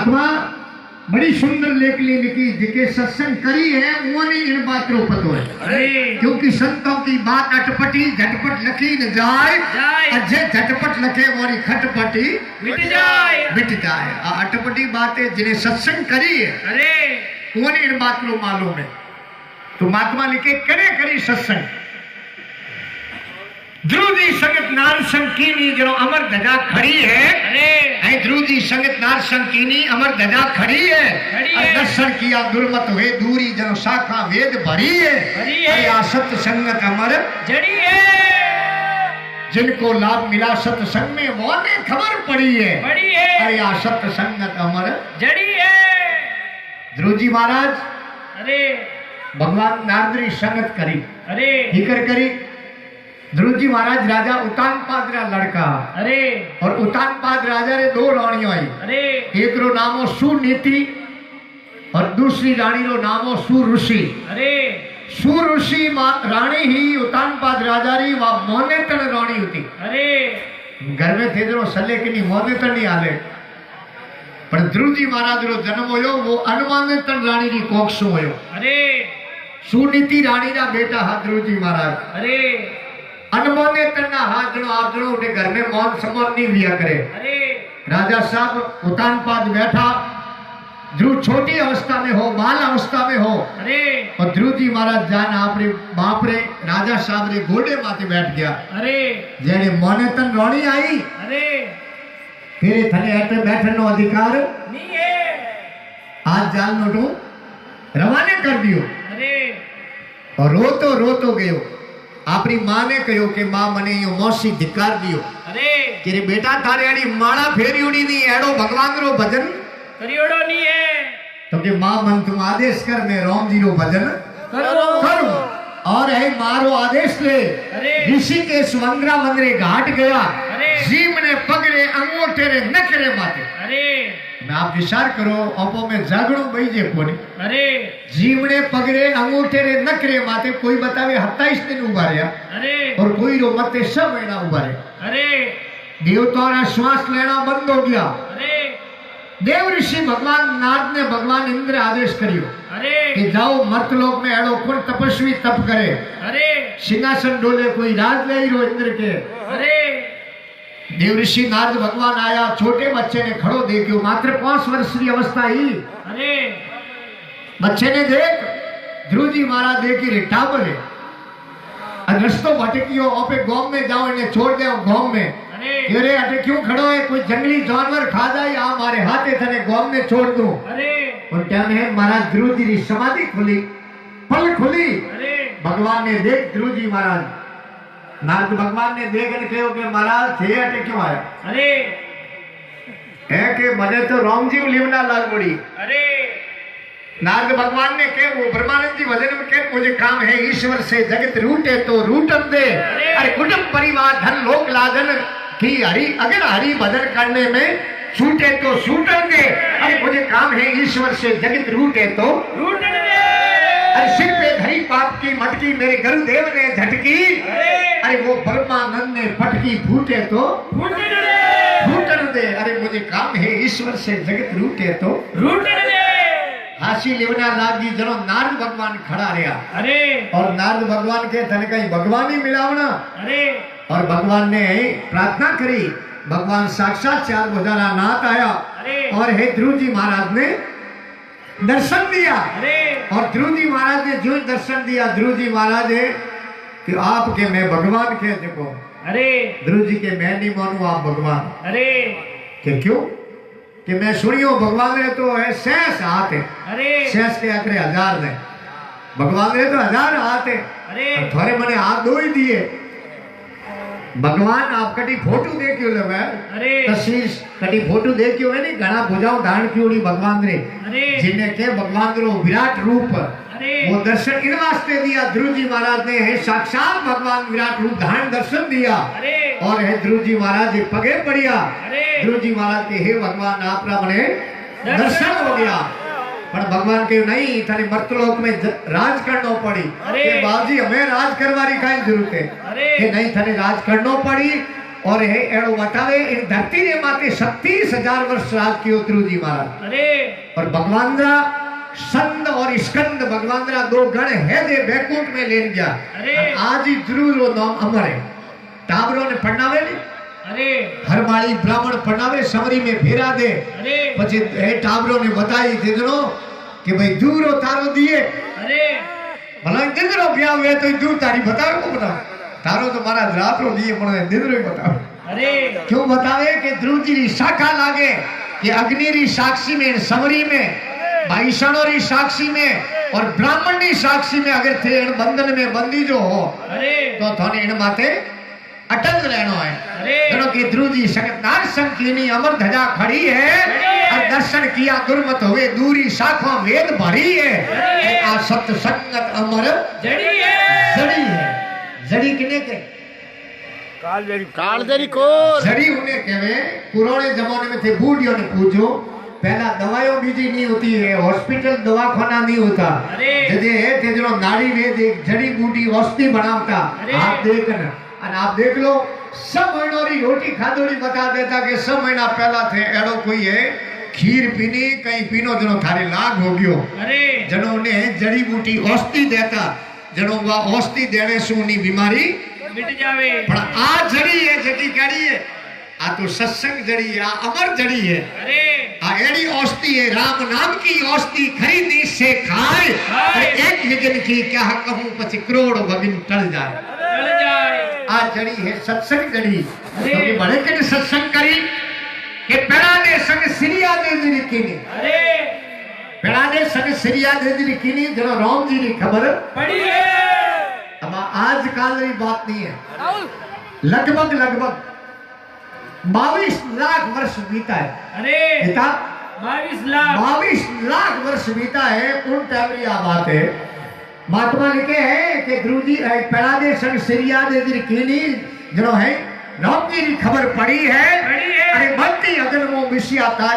महात्मा बड़ी सुंदर लेख लिखी जिके सत्संग करी है वो नहीं इन बात रो पतो है। अरे क्योंकि संतों की बात अटपटी झटपट लखी न जाए, अजय झटपट लखे मोरी खटपटी मिट जाए। अटपटी बातें जिन्हें सत्संग करी है अरे वो नहीं इन बात रो मालूम है। तो महात्मा लिखे करे करी सत्संग ध्रुव जी संगत नार संकीनी जनो अमर ध्वजा खड़ी है। अरे ध्रुव जी संगत नार संकीनी अमर ध्वजा खड़ी है। दर्शन किया दुर्मत हुए दूरी जनो शाखा वेद भरी है। या सत्य संगत अमर जड़ी है। जिनको लाभ मिला सत्संग में वो ने खबर पड़ी है। या सत्य संगत अमर जड़ी है। ध्रुव जी महाराज अरे भगवान नारदरी संगत करी। अरे हिकर करी। ध्रुव जी महाराज राजा उतानपाद रा लड़का। अरे और उतानपाद राजा रे दो रानियों आई। अरे एक रो नामो सुनीति और दूसरी रानी रो नामो सुऋषि। अरे सुऋषि रानी ही उतानपाद राजा री वा मोनेतन रानी होती। अरे घर में थे जो सले की नहीं मोनेतन नहीं आले। पर ध्रुव जी महाराज रो जन्म होयो वो अनुमानेतन रानी री कोख सो होयो। अरे सुनीति रानी रा बेटा हा ध्रुव जी महाराज। अरे अनमोने तन्ना हाथ जनो आप जनो उठे घर में मौन सम्मान नहीं लिया करे। अरे राजा साहब उतानपाद बैठा। ध्रुव छोटी अवस्था में हो बाल अवस्था में हो। अरे और ध्रुव जी महाराज जान आपरे बाप रे राजा साहब रे घोड़े माथे बैठ गया। अरे जेने मोने तन रोणी आई। अरे फिर थने ऐसे बैठने नो अधिकार नहीं है। आज जाल नोटू रवाने कर दियो। अरे और रोतो गयो। आपरी मां ने कहो कि मां मने यो मौसी धिकार दियो। अरे कि बेटा थारे आड़ी माला फेरियोड़ी नहीं एड़ो भगवान रो भजन करियोड़ो नहीं है। तो कि मां मन तुम आदेश कर मैं राम जी रो भजन करूं। और है मारो आदेश ले। ऋषि के स्वंगरा मंदिरे घाट गया। जीम ने पगड़े अंगूठे रे नखरे माथे। अरे मैं आप विचार करो आपो में जागड़ो बैजे कोनी। अरे जीवने पगड़े अंगूठे रे नखरे माथे कोई बतावे 27 दिन उभा रहा। अरे और कोई रो मते 6 महीना उभा रहे। अरे देवतारा श्वास लेना बंद हो गया। अरे देव ऋषि भगवान नारद ने भगवान इंद्र आदेश करियो। अरे कि जाओ मर्तलोक में एड़ो कौन तपस्वी तप करे। अरे सिंहासन डोले कोई राज ले रो इंद्र के। अरे देव ऋषि नारद भगवान आया। छोटे बच्चे ने खड़ो देखियो मात्र 5 वर्ष की अवस्था ही। अरे बच्चे ने देख ध्रुव जी महाराज देखी रे टाबर है। रस्तो भटकियो ओपे गांव में जाओ इन्हें छोड़ दे गांव में। अरे अटे क्यों खड़ो है कोई जंगली जानवर खा जाए आ मारे हाथे थने गांव में छोड़ दूं। अरे और क्या है महाराज ध्रुव जी की समाधि खुली पल खुली। अरे भगवान ने देख ध्रुव जी महाराज नारद भगवान ने देख के कहो कि महाराज थे अटे क्यों आया। अरे है कि मने तो राम जी लिवना लाग पड़ी। अरे नारद भगवान ने कहे वो ब्रह्मानंद जी भजन में कहे मुझे काम है ईश्वर से जगत रूटे तो रूटन दे। अरे कुटुंब परिवार धन लोक लाजन की हरि अगर हरि भजन करने में छूटे तो छूटन दे। अरे मुझे काम है ईश्वर से जगत रूटे तो रूटन दे। अरे सिर पे धरी पाप की मटकी मेरे गुरुदेव ने झटकी। अरे वो ब्रह्मानंद ने फटकी फूटे तो फूटन दे। अरे मुझे काम है ईश्वर से जगत रूटे तो रूटन दे। हासी लेवना लागी जनो नारद भगवान खड़ा रहा। अरे और नारद भगवान के थने कहीं भगवान ही मिलावना। अरे और भगवान ने प्रार्थना करी। भगवान साक्षात चार भुजाना नाथ आया। और हे ध्रुव जी महाराज ने दर्शन दिया। और ध्रुव जी महाराज ने जो दर्शन दिया ध्रुव जी महाराज है कि आपके मैं भगवान के देखो। अरे ध्रुव जी के मैं नहीं मानू आप भगवान। अरे कि क्यों कि मैं सुनियो भगवान ने तो है 6 हाथ है। अरे 6 के आंकड़े 1000 ने भगवान ने तो 1000 हाथ है। अरे थोड़े मने हाथ 2 ही दिए। भगवान आप कटी फोटो देखियो ले अरे तस्वीर कटी फोटो देखियो है नहीं घना भुजाओ धारण की भगवान रे जिन्हें के भगवान रो विराट रूप वो दर्शन इन वास्ते दिया। ध्रुव जी महाराज ने है साक्षात भगवान विराट रूप धारण दर्शन दिया। और है ध्रुव जी महाराज जी पगे पड़िया। ध्रुव जी महाराज के हे भगवान आप मने दर्शन हो गया। पर भगवान के नहीं थाने मर्तलोक में राज करनो पड़ी। कि बाबूजी हमें राज करवारी काई जरूरत है कि नहीं थाने राज करनो पड़ी। और हे एड़ो बतावे इन धरती ने माते 36,000 वर्ष राज कियो ध्रुव जी महाराज। अरे और भगवानरा संद और स्कंद भगवानरा दो गण है दे बैकुंठ में लेन गया। अरे आज ही ध्रुव रो नाम अमर है। टाबरों ने पढ़नावे ने अरे हर माली ब्राह्मण पढ़नावे समरी में फेरा दे। अरे પછી એ टाबरों ने बताई दिदरो कि भाई दूरो तारो दिए अरे भला दिदरो ब्याह हुए तो दूर तारी बताओ को बताओ तारो तो मारा रातरो दिए पण दिदरो ही बताओ। अरे क्यों बतावे कि ध्रुव जी री शाखा लागे कि अग्नि री साक्षी में समरी में भाईषणों री साक्षी में और ब्राह्मण री साक्षी में अगर थे इन बंधन में बंदी जो हो अरे तो थाने इन माते अटल रहनो है। अरे जनो कि ध्रुव जी संगतार संकीनी अमर ध्वजा खड़ी है और दर्शन किया दुर्मत हुए दूरी शाखा वेद भरी है। आ सत संगत अमर जड़ी है जड़ी किने के कालदेरी कोर जड़ी उन्हें कहवे पुराने जमाने में थे बूढ़ियों ने पूछो पहला दवाइयों बीजी नहीं होती है हॉस्पिटल दवाखाना नहीं होता जदे है ते जनो नाड़ी वेद एक जड़ी बूटी औषधि बनावता। आप देखना और आप देख लो सब महीनों री रोटी खादोड़ी बता देता कि सब महीना पहला थे एड़ो कोई है खीर पीनी कहीं पीनो जनो थारे लाभ हो गयो। अरे जनो ने जड़ी बूटी औषधि देता जनो वा औषधि देने से उनी बीमारी मिट जावे। पण आ जड़ी है जड़ी कड़ी है आ तो सत्संग जड़ी है आ अमर जड़ी है। अरे आ एड़ी औषधि है राम नाम की औषधि खरीदी से खाए और एक विजन की क्या कहूं पछ करोड़ भगिन टल जाए। चल जाए आ जड़ी है सत्संग जड़ी क्योंकि बड़े के सत्संग करी के पेड़ा दे संग सिरिया दे दी कीनी। अरे पेड़ा दे संग सिरिया दे दी कीनी जनो राम जी री खबर पड़ी है। अब आज काल री बात नहीं है लगभग 22 लाख वर्ष बीता है। अरे पिता 22 लाख वर्ष बीता है उन टाइम री आ बात है। महात्मा लिखे हैं कि ध्रुव जी पेड़ा दे संग सिरिया दे दी कीनी जनो है राम जी की खबर पड़ी है। पड़ी है। अरे बनती अगन वो मिसिया था